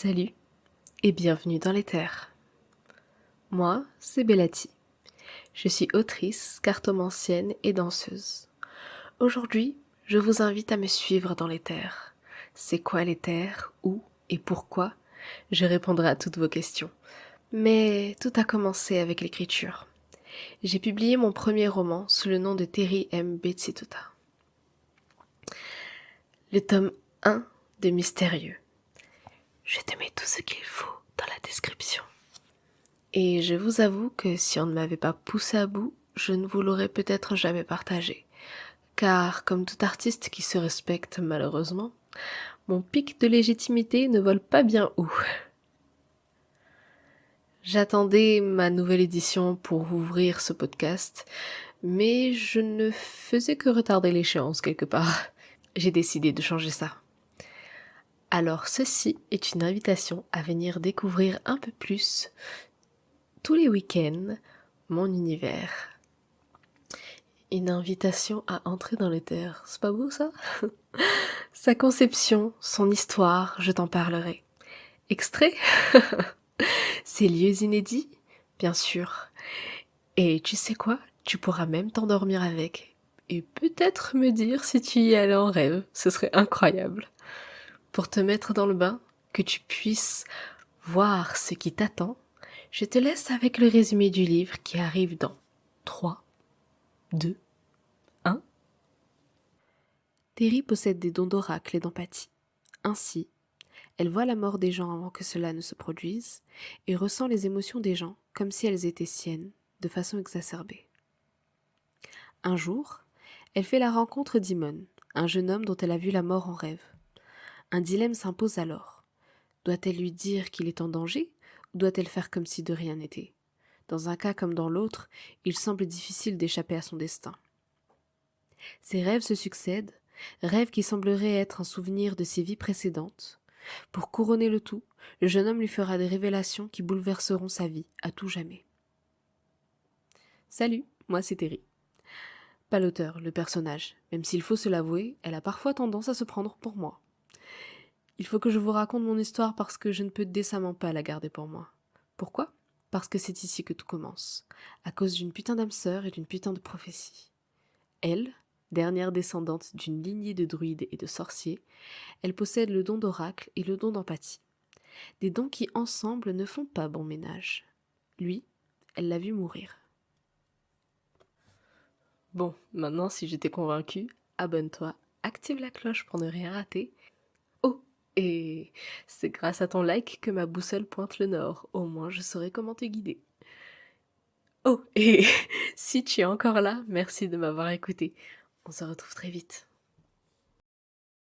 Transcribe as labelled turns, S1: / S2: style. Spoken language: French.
S1: Salut et bienvenue dans l'Éther. Moi, c'est Bellati. Je suis autrice, cartomancienne et danseuse. Aujourd'hui, je vous invite à me suivre dans l'Éther. C'est quoi l'Éther? Où et pourquoi? Je répondrai à toutes vos questions. Mais tout a commencé avec l'écriture. J'ai publié mon premier roman sous le nom de Terry M. Betsituta. Le tome 1 de Mystérieux. Je te mets tout ce qu'il faut dans la description. Et je vous avoue que si on ne m'avait pas poussé à bout, je ne vous l'aurais peut-être jamais partagé. Car, comme tout artiste qui se respecte malheureusement, mon pic de légitimité ne vole pas bien haut. J'attendais ma nouvelle édition pour ouvrir ce podcast, mais je ne faisais que retarder l'échéance quelque part. J'ai décidé de changer ça. Alors ceci est une invitation à venir découvrir un peu plus, tous les week-ends, mon univers. Une invitation à entrer dans l'Éther, c'est pas beau ça? Sa conception, son histoire, je t'en parlerai. Extrait? Ses lieux inédits? Bien sûr. Et tu sais quoi? Tu pourras même t'endormir avec. Et peut-être me dire si tu y allais en rêve, ce serait incroyable. Pour te mettre dans le bain, que tu puisses voir ce qui t'attend, je te laisse avec le résumé du livre qui arrive dans 3, 2, 1. Terry possède des dons d'oracle et d'empathie. Ainsi, elle voit la mort des gens avant que cela ne se produise et ressent les émotions des gens comme si elles étaient siennes, de façon exacerbée. Un jour, elle fait la rencontre d'Imon, un jeune homme dont elle a vu la mort en rêve. Un dilemme s'impose alors. Doit-elle lui dire qu'il est en danger ou doit-elle faire comme si de rien n'était? Dans un cas comme dans l'autre, il semble difficile d'échapper à son destin. Ses rêves se succèdent, rêves qui sembleraient être un souvenir de ses vies précédentes. Pour couronner le tout, le jeune homme lui fera des révélations qui bouleverseront sa vie à tout jamais. Salut, moi c'est Terry. Pas l'auteur, le personnage. Même s'il faut se l'avouer, elle a parfois tendance à se prendre pour moi. Il faut que je vous raconte mon histoire parce que je ne peux décemment pas la garder pour moi. Pourquoi? Parce que c'est ici que tout commence. À cause d'une putain d'âme sœur et d'une putain de prophétie. Elle, dernière descendante d'une lignée de druides et de sorciers, elle possède le don d'oracle et le don d'empathie. Des dons qui, ensemble, ne font pas bon ménage. Lui, elle l'a vu mourir. Bon, maintenant, si j'étais convaincue, abonne-toi, active la cloche pour ne rien rater. Oh, et c'est grâce à ton like que ma boussole pointe le nord. Au moins, je saurai comment te guider. Oh, et si tu es encore là, merci de m'avoir écouté. On se retrouve très vite.